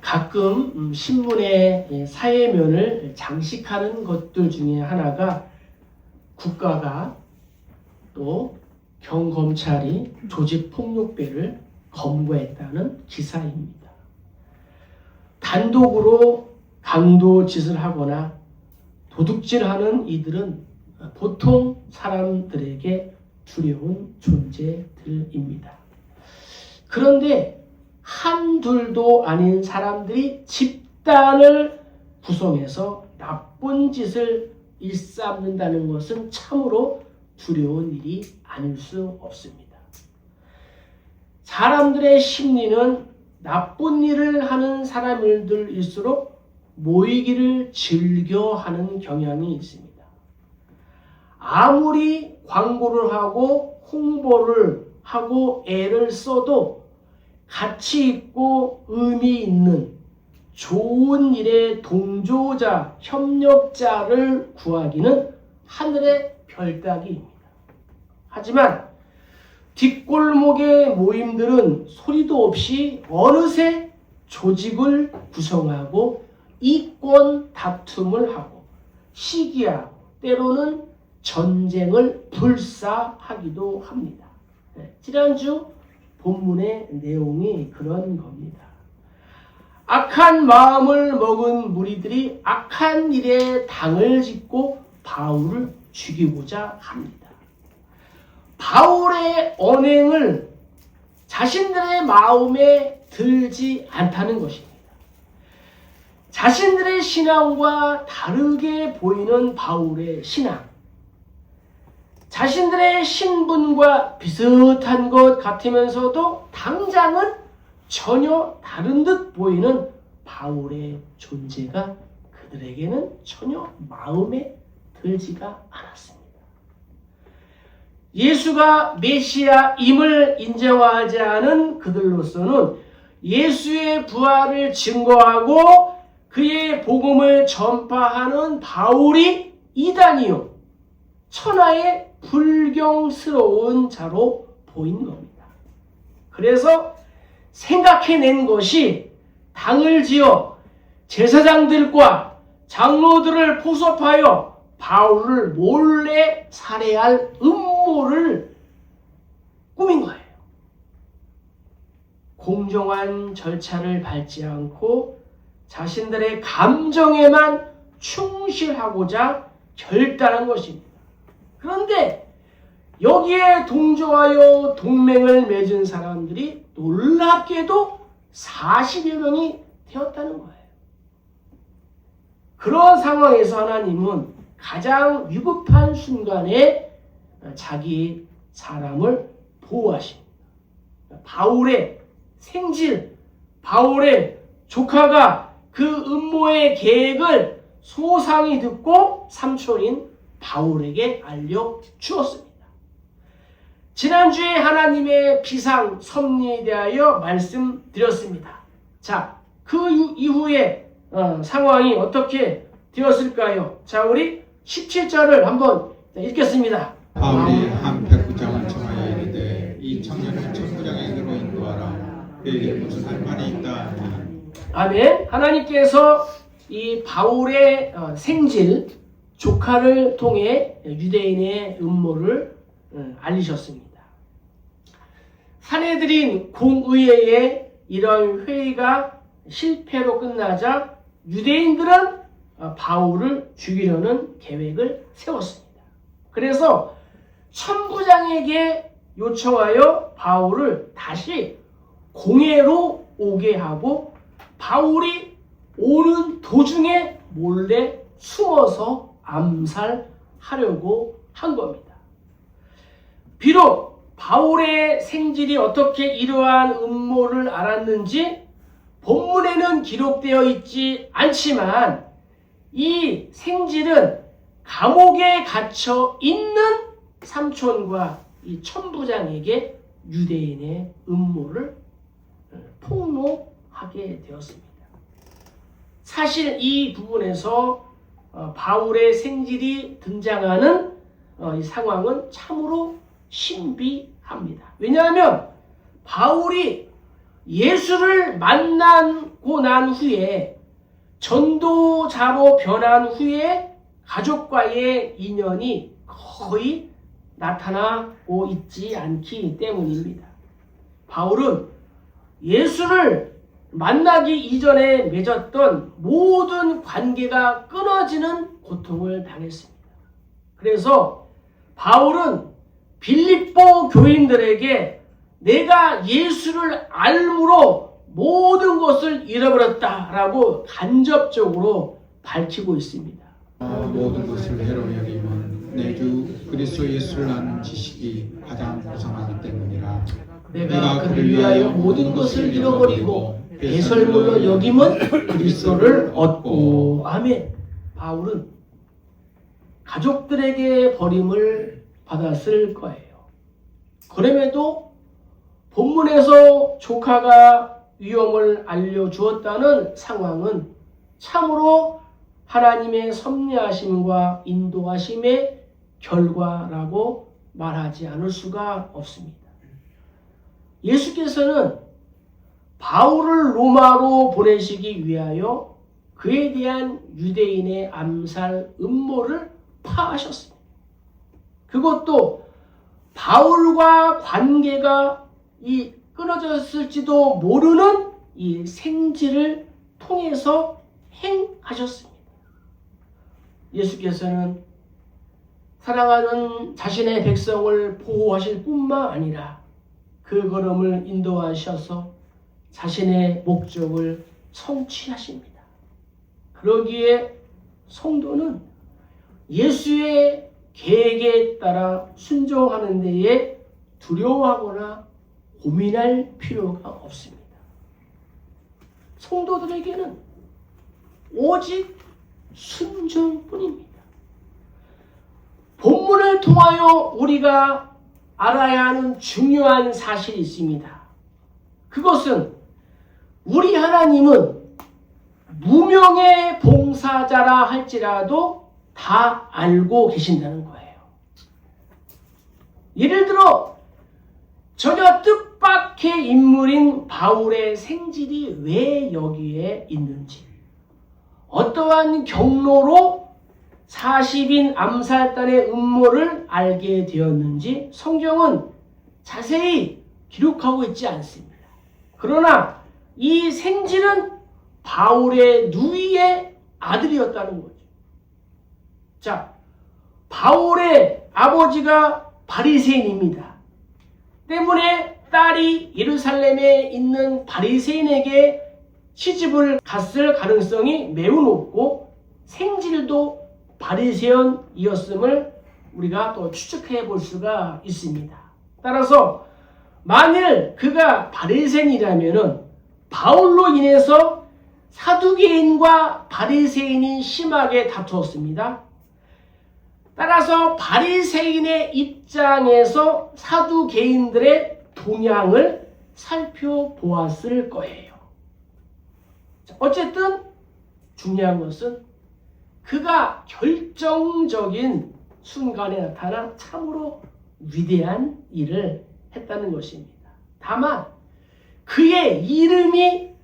가끔 신문의 사회면을 장식하는 것들 중에 하나가 국가가 또 경검찰이 조직폭력배를 검거했다는 기사입니다. 단독으로 강도짓을 하거나 도둑질하는 이들은 보통 사람들에게 두려운 존재들입니다. 그런데 한둘도 아닌 사람들이 집단을 구성해서 나쁜 짓을 일삼는다는 것은 참으로 두려운 일이 아닐 수 없습니다. 사람들의 심리는 나쁜 일을 하는 사람들일수록 모이기를 즐겨하는 경향이 있습니다. 아무리 광고를 하고 홍보를 하고 애를 써도 가치 있고 의미 있는 좋은 일의 동조자, 협력자를 구하기는 하늘의 별따기입니다. 하지만 뒷골목의 모임들은 소리도 없이 어느새 조직을 구성하고 이권 다툼을 하고 시기하고 때로는 전쟁을 불사하기도 합니다. 지난주 본문의 내용이 그런 겁니다. 악한 마음을 먹은 무리들이 악한 일에 당을 짓고 바울을 죽이고자 합니다. 바울의 언행을 자신들의 마음에 들지 않다는 것입니다. 자신들의 신앙과 다르게 보이는 바울의 신앙, 자신들의 신분과 비슷한 것 같으면서도 당장은 전혀 다른 듯 보이는 바울의 존재가 그들에게는 전혀 마음에 들지가 않았습니다. 예수가 메시아임을 인정하지 않은 그들로서는 예수의 부활을 증거하고 그의 복음을 전파하는 바울이 이단이요 천하의 불경스러운 자로 보인 겁니다. 그래서 생각해낸 것이 당을 지어 제사장들과 장로들을 포섭하여 바울을 몰래 살해할 음모를 꾸민 거예요. 공정한 절차를 밟지 않고 자신들의 감정에만 충실하고자 결단한 것입니다. 그런데 여기에 동조하여 동맹을 맺은 사람들이 놀랍게도 40여 명이 되었다는 거예요. 그런 상황에서 하나님은 가장 위급한 순간에 자기 사람을 보호하십니다. 바울의 생질, 바울의 조카가 그 음모의 계획을 소상히 듣고 삼촌인 바울에게 알려주었습니다. 지난주에 하나님의 비상 섭리에 대하여 말씀드렸습니다. 자, 그 이후에 상황이 어떻게 되었을까요? 자, 우리 17절을 한번 읽겠습니다. 바울이 한 백부장을 청하여 이르되 이 청년을 천부장에게로 인도하라. 그에게 무슨 할 말이 있다. 아멘. 하나님께서 이 바울의 생질 조카를 통해 유대인의 음모를 알리셨습니다. 사내들인 공의회의 이런 회의가 실패로 끝나자 유대인들은 바울을 죽이려는 계획을 세웠습니다. 그래서 천부장에게 요청하여 바울을 다시 공회로 오게 하고 바울이 오는 도중에 몰래 숨어서 암살하려고 한 겁니다. 비록 바울의 생질이 어떻게 이러한 음모를 알았는지 본문에는 기록되어 있지 않지만 이 생질은 감옥에 갇혀 있는 삼촌과 이 천부장에게 유대인의 음모를 폭로하게 되었습니다. 사실 이 부분에서 바울의 생질이 등장하는 이 상황은 참으로 신비합니다. 왜냐하면 바울이 예수를 만난 죽고 난 후에 전도자로 변한 후에 가족과의 인연이 거의 나타나고 있지 않기 때문입니다. 바울은 예수를 만나기 이전에 맺었던 모든 관계가 끊어지는 고통을 당했습니다. 그래서 바울은 빌립보 교인들에게 내가 예수를 알므로 모든 것을 잃어버렸다라고 간접적으로 밝히고 있습니다. 모든 것을 해로 여기면 내 주 그리스도 예수를 아는 지식이 가장 고상하기 때문이라. 내가 그를 위하여 모든 것을 잃어버리고 배설물로 여김은 그리스도를 얻고. 아멘. 바울은 가족들에게 버림을 받았을 거예요. 그럼에도 본문에서 조카가 위험을 알려주었다는 상황은 참으로 하나님의 섭리하심과 인도하심의 결과라고 말하지 않을 수가 없습니다. 예수께서는 바울을 로마로 보내시기 위하여 그에 대한 유대인의 암살 음모를 파하셨습니다. 그것도 바울과 관계가 끊어졌을지도 모르는 이 생지를 통해서 행하셨습니다. 예수께서는 사랑하는 자신의 백성을 보호하실 뿐만 아니라 그 걸음을 인도하셔서 자신의 목적을 성취하십니다. 그러기에 성도는 예수의 계획에 따라 순종하는 데에 두려워하거나 고민할 필요가 없습니다. 성도들에게는 오직 순종뿐입니다. 본문을 통하여 우리가 알아야 하는 중요한 사실이 있습니다. 그것은 우리 하나님은 무명의 봉사자라 할지라도 다 알고 계신다는 거예요. 예를 들어 전혀 뜻밖의 인물인 바울의 생질이 왜 여기에 있는지, 어떠한 경로로 40인 암살단의 음모를 알게 되었는지 성경은 자세히 기록하고 있지 않습니다. 그러나 이 생질은 바울의 누이의 아들이었다는 거죠. 자, 바울의 아버지가 바리새인입니다. 때문에 딸이 예루살렘에 있는 바리새인에게 시집을 갔을 가능성이 매우 높고 생질도 바리새인이었음을 우리가 또 추측해 볼 수가 있습니다. 따라서 만일 그가 바리새인이라면은 바울로 인해서 사두개인과 바리새인이 심하게 다투었습니다. 따라서 바리새인의 입장에서 사두개인들의 동향을 살펴보았을 거예요. 어쨌든 중요한 것은 그가 결정적인 순간에 나타나 참으로 위대한 일을 했다는 것입니다. 다만 그의 이름이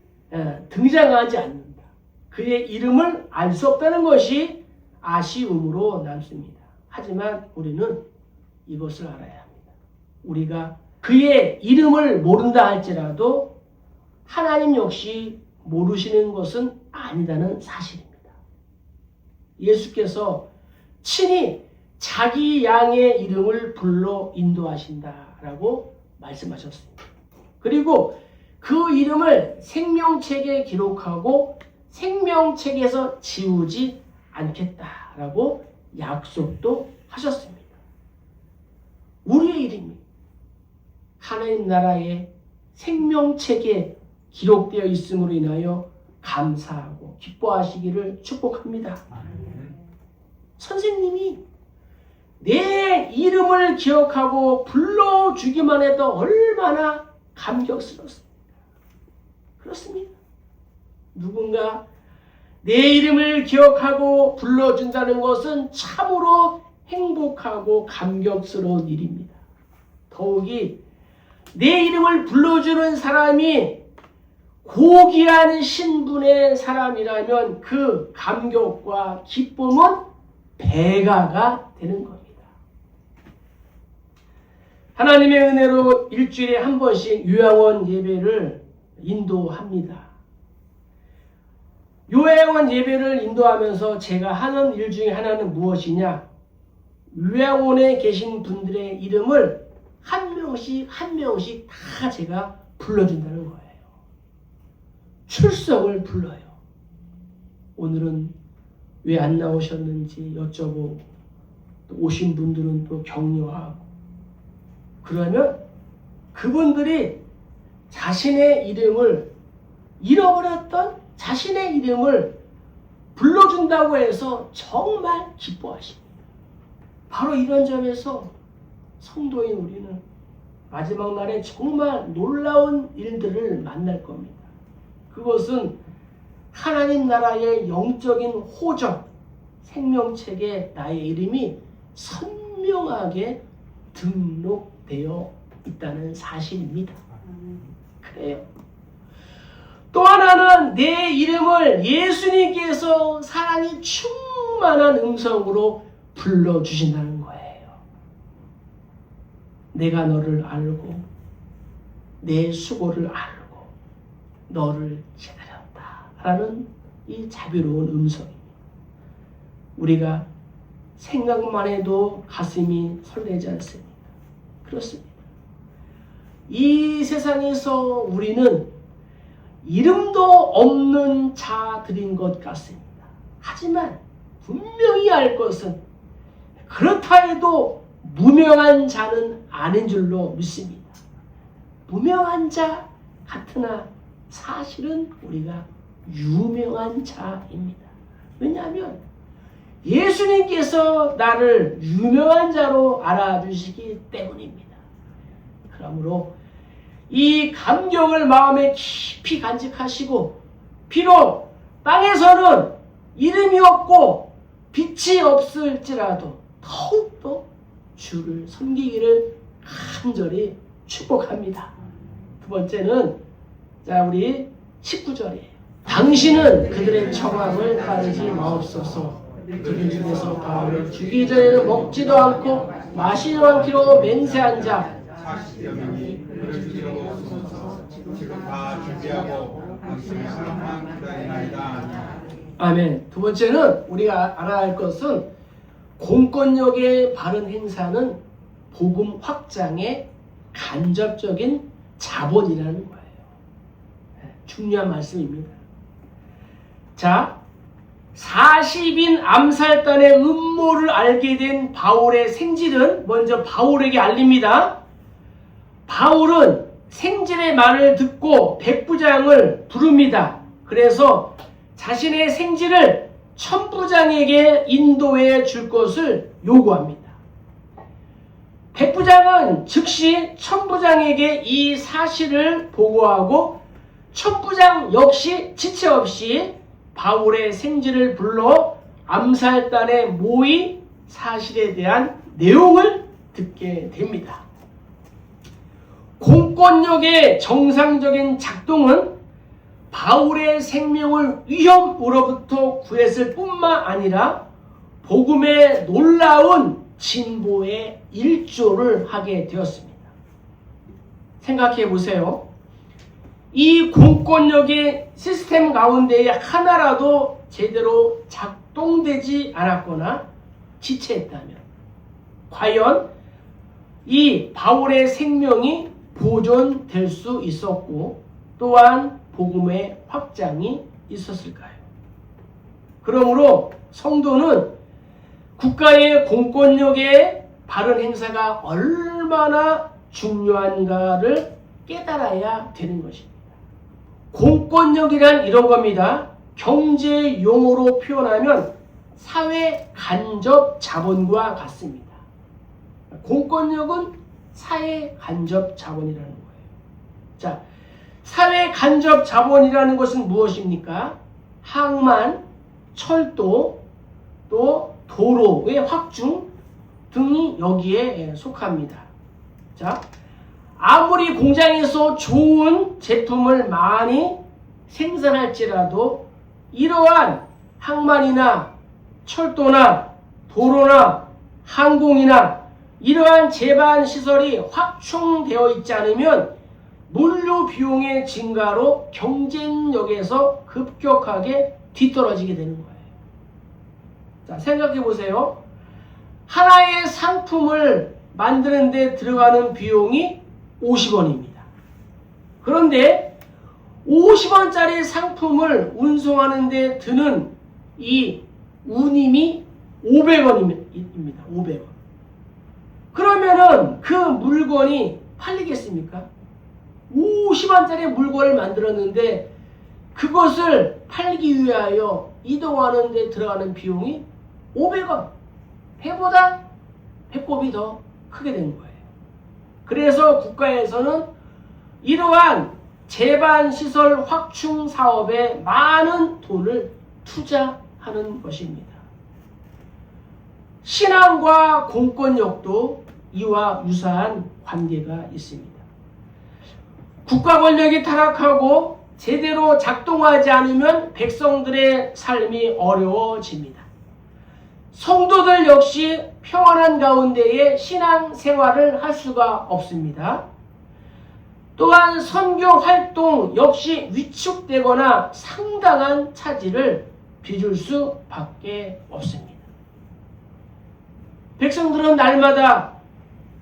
등장하지 않는다. 그의 이름을 알 수 없다는 것이 아쉬움으로 남습니다. 하지만 우리는 이것을 알아야 합니다. 우리가 그의 이름을 모른다 할지라도 하나님 역시 모르시는 것은 아니라는 사실입니다. 예수께서 친히 자기 양의 이름을 불러 인도하신다라고 말씀하셨습니다. 그리고 그 이름을 생명책에 기록하고 생명책에서 지우지 않겠다라고 약속도 하셨습니다. 우리의 이름이 하나님 나라의 생명책에 기록되어 있음으로 인하여 감사하고 기뻐하시기를 축복합니다. 선생님이 내 이름을 기억하고 불러주기만 해도 얼마나 감격스럽습니까? 그렇습니다. 누군가 내 이름을 기억하고 불러준다는 것은 참으로 행복하고 감격스러운 일입니다. 더욱이 내 이름을 불러주는 사람이 고귀한 신분의 사람이라면 그 감격과 기쁨은 배가가 되는 겁니다. 하나님의 은혜로 일주일에 한 번씩 요양원 예배를 인도합니다. 요양원 예배를 인도하면서 제가 하는 일 중에 하나는 무엇이냐? 요양원에 계신 분들의 이름을 한 명씩 다 제가 불러준다는 거예요. 출석을 불러요. 오늘은 왜 안 나오셨는지 여쭤보고, 또 오신 분들은 또 격려하고, 그러면 그분들이 자신의 이름을 잃어버렸던 자신의 이름을 불러준다고 해서 정말 기뻐하십니다. 바로 이런 점에서 성도인 우리는 마지막 날에 정말 놀라운 일들을 만날 겁니다. 그것은 하나님 나라의 영적인 호적, 생명책에 나의 이름이 선명하게 등록되어 있다는 사실입니다. 그래요. 또 하나는 내 이름을 예수님께서 사랑이 충만한 음성으로 불러주신다는 거예요. 내가 너를 알고 내 수고를 알고 너를 기다렸다 라는 이 자비로운 음성입니다. 우리가 생각만 해도 가슴이 설레지 않습니다. 그렇습니다. 이 세상에서 우리는 이름도 없는 자들인 것 같습니다. 하지만 분명히 알 것은 그렇다 해도 무명한 자는 아닌 줄로 믿습니다. 무명한 자 같으나 사실은 우리가 유명한 자입니다. 왜냐하면 예수님께서 나를 유명한 자로 알아주시기 때문입니다. 그러므로 이 감격을 마음에 깊이 간직하시고, 비록 땅에서는 이름이 없고 빛이 없을지라도 더욱더 주를 섬기기를 간절히 축복합니다. 두 번째는 우리 19절이에요. 당신은 그들의 청함을 따르지 마옵소서. 그들 중에서 바울을 죽이기 전에는 먹지도 않고 마시지도 않기로 맹세한 자 40여 명이 그를 기록하소서. 지금 다 준비하고 당신의 사랑만 기다리나이다. 아멘. 두 번째는 우리가 알아야 할 것은 공권력의 바른 행사는 복음 확장의 간접적인 자본이라는 거예요. 중요한 말씀입니다. 자, 40인 암살단의 음모를 알게 된 바울의 생질은 먼저 바울에게 알립니다. 바울은 생질의 말을 듣고 백부장을 부릅니다. 그래서 자신의 생질을 천부장에게 인도해 줄 것을 요구합니다. 백부장은 즉시 천부장에게 이 사실을 보고하고, 천부장 역시 지체 없이 바울의 생질을 불러 암살단의 모의 사실에 대한 내용을 듣게 됩니다. 공권력의 정상적인 작동은 바울의 생명을 위험으로부터 구했을 뿐만 아니라 복음의 놀라운 진보에 일조를 하게 되었습니다. 생각해 보세요. 이 공권력의 시스템 가운데에 하나라도 제대로 작동되지 않았거나 지체했다면 과연 이 바울의 생명이 보존될 수 있었고, 또한 복음의 확장이 있었을까요? 그러므로 성도는 국가의 공권력의 바른 행사가 얼마나 중요한가를 깨달아야 되는 것입니다. 공권력이란 이런 겁니다. 경제 용어로 표현하면 사회 간접 자본과 같습니다. 공권력은 사회 간접 자본이라는 거예요. 자, 사회 간접 자본이라는 것은 무엇입니까? 항만, 철도, 또 도로의 확충 등이 여기에 속합니다. 자, 아무리 공장에서 좋은 제품을 많이 생산할지라도 이러한 항만이나 철도나 도로나 항공이나 이러한 제반 시설이 확충되어 있지 않으면 물류 비용의 증가로 경쟁력에서 급격하게 뒤떨어지게 되는 거예요. 자, 생각해 보세요. 하나의 상품을 만드는 데 들어가는 비용이 50원입니다. 그런데 50원짜리 상품을 운송하는 데 드는 이 운임이 500원입니다. 500원. 그러면은 그 물건이 팔리겠습니까? 50원짜리 물건을 만들었는데 그것을 팔기 위하여 이동하는 데 들어가는 비용이 500원. 배보다 배꼽이 더 크게 된 거예요. 그래서 국가에서는 이러한 제반시설 확충 사업에 많은 돈을 투자하는 것입니다. 신앙과 공권력도 이와 유사한 관계가 있습니다. 국가 권력이 타락하고 제대로 작동하지 않으면 백성들의 삶이 어려워집니다. 성도들 역시 평안한 가운데에 신앙 생활을 할 수가 없습니다. 또한 선교 활동 역시 위축되거나 상당한 차질을 빚을 수밖에 없습니다. 백성들은 날마다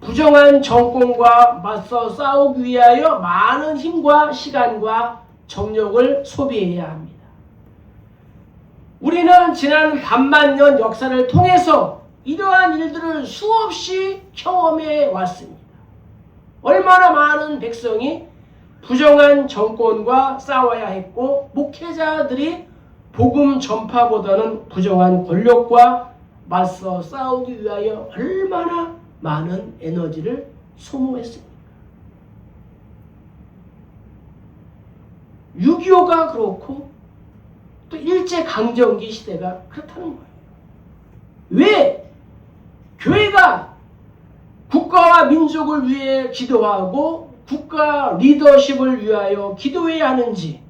부정한 정권과 맞서 싸우기 위하여 많은 힘과 시간과 정력을 소비해야 합니다. 우리는 지난 반만년 역사를 통해서 이러한 일들을 수없이 경험해 왔습니다. 얼마나 많은 백성이 부정한 정권과 싸워야 했고 목회자들이 복음 전파보다는 부정한 권력과 맞서 싸우기 위하여 얼마나 많은 에너지를 소모했습니까? 6.25가 그렇고 또 일제강점기 시대가 그렇다는 거예요. 왜 교회가 국가와 민족을 위해 기도하고 국가 리더십을 위하여 기도해야 하는지,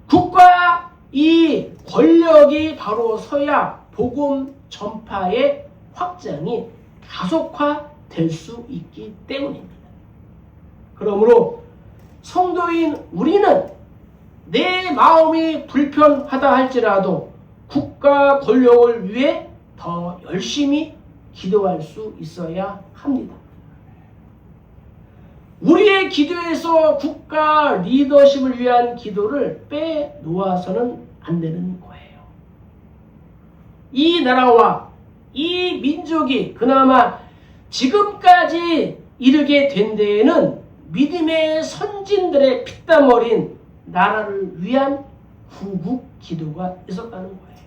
국가 이 권력이 바로 서야 복음 전파의 확장이 가속화될 수 있기 때문입니다. 그러므로 성도인 우리는 내 마음이 불편하다 할지라도 국가 권력을 위해 더 열심히 기도할 수 있어야 합니다. 우리의 기도에서 국가 리더십을 위한 기도를 빼놓아서는 안 되는 거예요. 이 나라와 이 민족이 그나마 지금까지 이르게 된 데에는 믿음의 선진들의 피땀 어린 나라를 위한 구국 기도가 있었다는 거예요.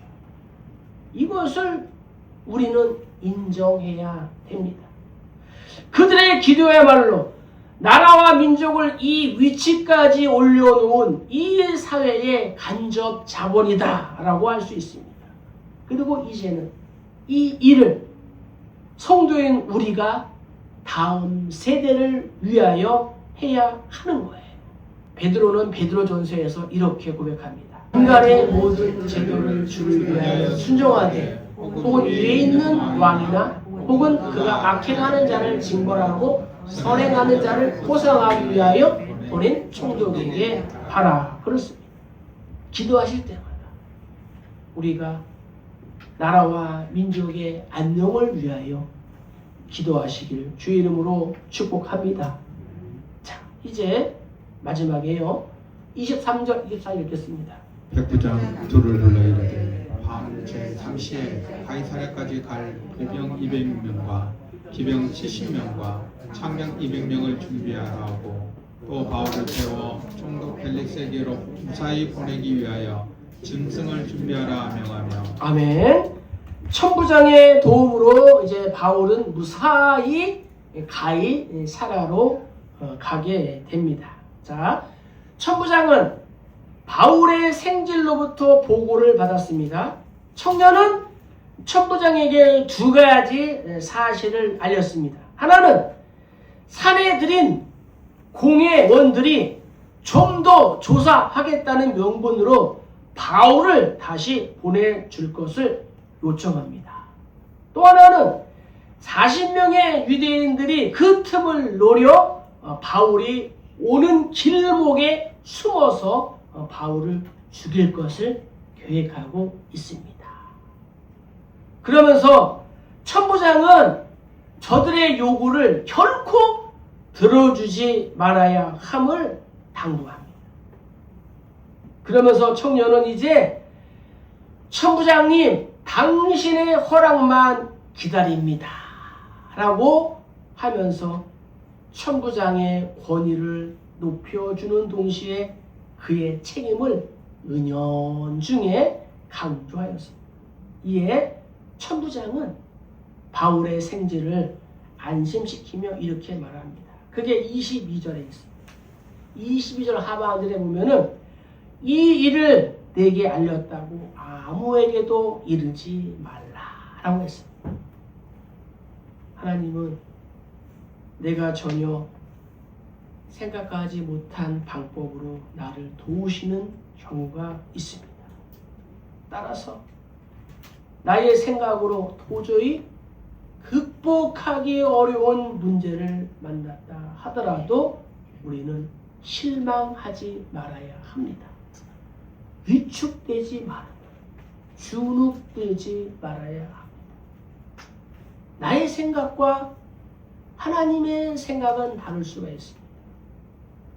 이것을 우리는 인정해야 됩니다. 그들의 기도야말로 나라와 민족을 이 위치까지 올려놓은 이 사회의 간접 자본이다 라고 할 수 있습니다. 그리고 이제는 이 일을 성도인 우리가 다음 세대를 위하여 해야 하는 거예요. 베드로는 베드로전서에서 이렇게 고백합니다. 인간의 모든 제도를 주를 위하여 순종하되 혹은 위에 있는 왕이나 혹은 그가 악행하는 자를 징벌하고 선행하는 자를 보상하기 위하여 보낸 총독에게 하라. 그렇습니다. 기도하실 때마다 우리가 나라와 민족의 안녕을 위하여 기도하시길 주의 이름으로 축복합니다. 자, 이제 마지막에요. 23절 24절 읽겠습니다. 백부장 둘을 불러 이르되 밤 제3시에 가이사랴까지 갈 보병 200명과 기병 70명과 창병 200명을 준비하라 하고 또 바울을 태워 총독 벨릭스에게로 무사히 보내기 위하여 짐승을 준비하라 명하며. 아멘. 천부장의 도움으로 이제 바울은 무사히 가이사랴로 가게 됩니다. 자, 천부장은 바울의 생질로부터 보고를 받았습니다. 청년은 천부장에게 두 가지 사실을 알렸습니다. 하나는 산에 들인 공예원들이 좀 더 조사하겠다는 명분으로 바울을 다시 보내줄 것을 요청합니다. 또 하나는 40명의 유대인들이 그 틈을 노려 바울이 오는 길목에 숨어서 바울을 죽일 것을 계획하고 있습니다. 그러면서 천부장은 저들의 요구를 결코 들어주지 말아야 함을 당부합니다. 그러면서 청년은 이제 천부장님 당신의 허락만 기다립니다 라고 하면서 천부장의 권위를 높여주는 동시에 그의 책임을 은연중에 강조하였습니다. 이에 천부장은 바울의 생지를 안심시키며 이렇게 말합니다. 그게 22절에 있습니다. 22절 하반절에 보면은 이 일을 내게 알렸다고 아무에게도 이르지 말라라고 했습니다. 하나님은 내가 전혀 생각하지 못한 방법으로 나를 도우시는 경우가 있습니다. 따라서 나의 생각으로 도저히 극복하기 어려운 문제를 만났다 하더라도 우리는 실망하지 말아야 합니다. 위축되지 말아야, 주눅들지 말아야 합니다. 나의 생각과 하나님의 생각은 다를 수가 있습니다.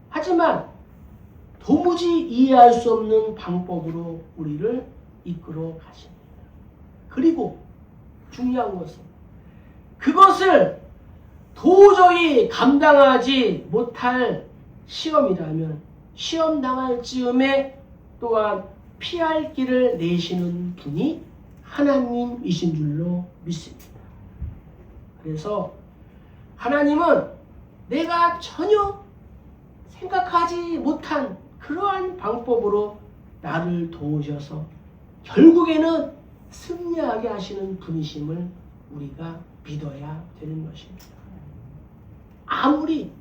하지만 도무지 이해할 수 없는 방법으로 우리를 이끌어 가십니다. 그리고 중요한 것은 그것을 도저히 감당하지 못할 시험이라면 시험 당할 즈음에 또한 피할 길을 내시는 분이 하나님이신 줄로 믿습니다. 그래서 하나님은 내가 전혀 생각하지 못한 그러한 방법으로 나를 도우셔서 결국에는 승리하게 하시는 분이심을 우리가 믿어야 되는 것입니다. 아무리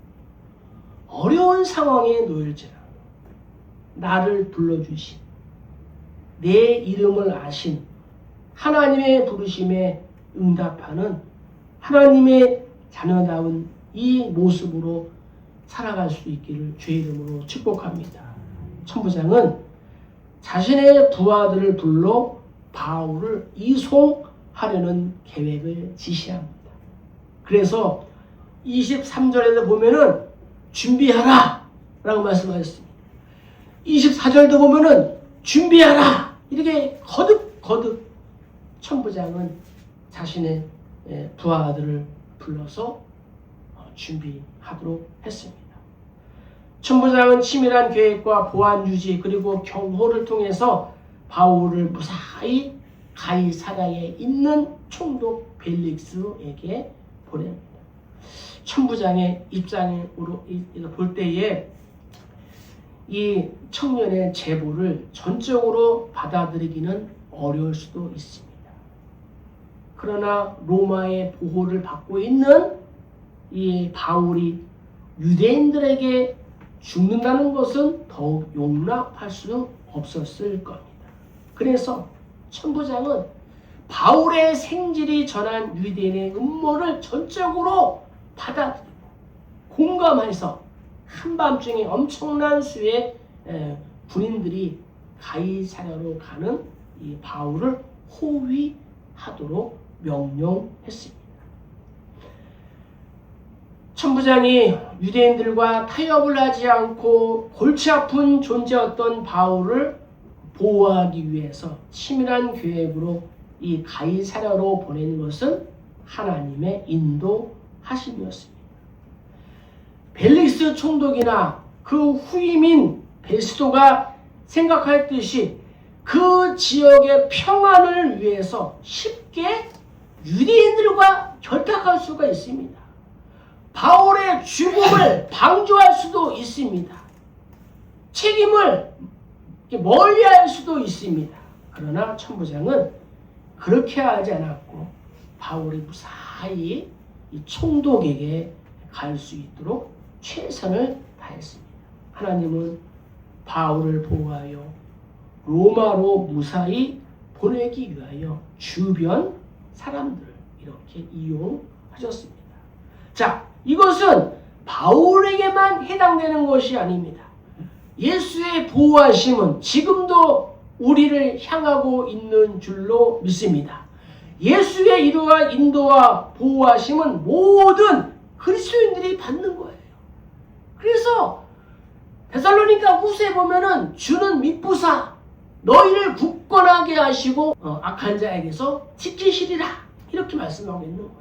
어려운 상황에 놓일지라도 나를 불러주신 내 이름을 아신 하나님의 부르심에 응답하는 하나님의 자녀다운 이 모습으로 살아갈 수 있기를 주의 이름으로 축복합니다. 천부장은 자신의 부하들을 불러 바울을 이송하려는 계획을 지시합니다. 그래서 23절에도 보면은 준비하라 라고 말씀하셨습니다. 24절도 보면은 준비하라 이렇게 거듭 천부장은 자신의 부하들을 불러서 준비하도록 했습니다. 천부장은 치밀한 계획과 보안 유지 그리고 경호를 통해서 바울을 무사히 가이사랴에 있는 총독 벨릭스에게 보냅니다. 천부장의 입장으로 볼 때에 이 청년의 제보를 전적으로 받아들이기는 어려울 수도 있습니다. 그러나 로마의 보호를 받고 있는 이 바울이 유대인들에게 죽는다는 것은 더욱 용납할 수 없었을 겁니다. 그래서 천부장은 바울의 생질이 전한 유대인의 음모를 전적으로 받아들이고 공감해서 한밤중에 엄청난 수의 군인들이 가이사랴로 가는 이 바울을 호위하도록 명령했습니다. 천부장이 유대인들과 타협을 하지 않고 골치 아픈 존재였던 바울을 보호하기 위해서 치밀한 계획으로 이 가이사랴로 보낸 것은 하나님의 인도하심이었습니다. 벨릭스 총독이나 그 후임인 베스도가 생각했듯이 그 지역의 평안을 위해서 쉽게 유대인들과 결탁할 수가 있습니다. 바울의 죽음을 방조할 수도 있습니다. 책임을 멀리할 수도 있습니다. 그러나 천부장은 그렇게 하지 않았고 바울이 무사히 이 총독에게 갈 수 있도록 최선을 다했습니다. 하나님은 바울을 보호하여 로마로 무사히 보내기 위하여 주변 사람들을 이렇게 이용하셨습니다. 자, 이것은 바울에게만 해당되는 것이 아닙니다. 예수의 보호하심은 지금도 우리를 향하고 있는 줄로 믿습니다. 예수의 이루와 인도와 보호하심은 모든 그리스도인들이 받는 거예요. 그래서 데살로니가 후서에 보면은 주는 미쁘사 너희를 굳건하게 하시고 악한 자에게서 지키시리라 이렇게 말씀하고 있는 거예요.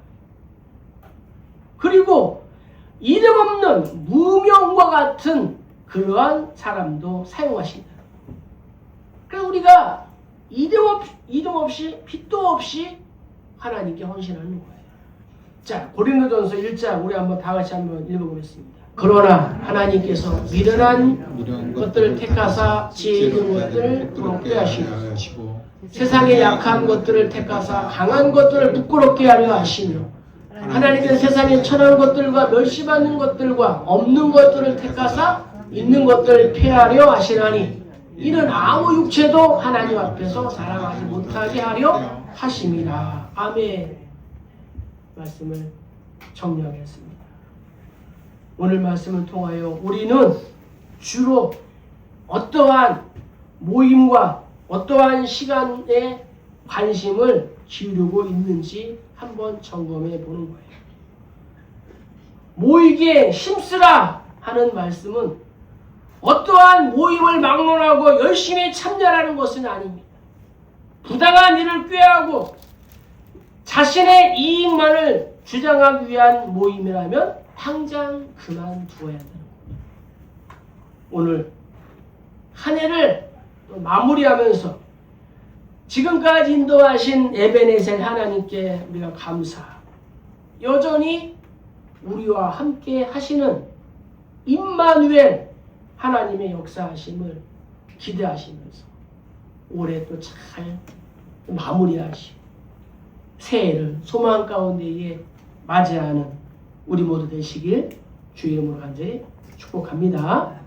그리고 이름 없는 무명과 같은 그러한 사람도 사용하신다. 그래서 우리가 이름 없이 빚도 없이 하나님께 헌신하는 거예요. 자, 고린도전서 1장 우리 한번 다 같이 한번 읽어보겠습니다. 그러나 하나님께서 미련한 것들을 택하사 지혜 있는 것들을 부끄럽게 하시고 세상의 약한 것들을 택하사 강한 것들을 부끄럽게 하려 하시며 하나님께서 세상에 천한 것들과 멸시받는 것들과 없는 것들을 택하사 있는 것들을 폐하려 하시나니 이는 아무 육체도 하나님 앞에서 자랑하지 못하게 하려 하심이라. 아멘. 말씀을 정리하겠습니다. 오늘 말씀을 통하여 우리는 주로 어떠한 모임과 어떠한 시간에 관심을 기울이고 있는지 한번 점검해 보는 거예요. 모이기에 힘쓰라 하는 말씀은 어떠한 모임을 막론하고 열심히 참여하는 것은 아닙니다. 부당한 일을 꾀하고 자신의 이익만을 주장하기 위한 모임이라면 당장 그만두어야 되는 겁니다. 오늘 한 해를 마무리하면서 지금까지 인도하신 에베네셀 하나님께 우리가 감사, 여전히 우리와 함께 하시는 임마누엘 하나님의 역사하심을 기대하시면서 올해 또 잘 마무리하시고 새해를 소망 가운데에 맞이하는 우리 모두 되시길 주의 이름으로 간절히 축복합니다.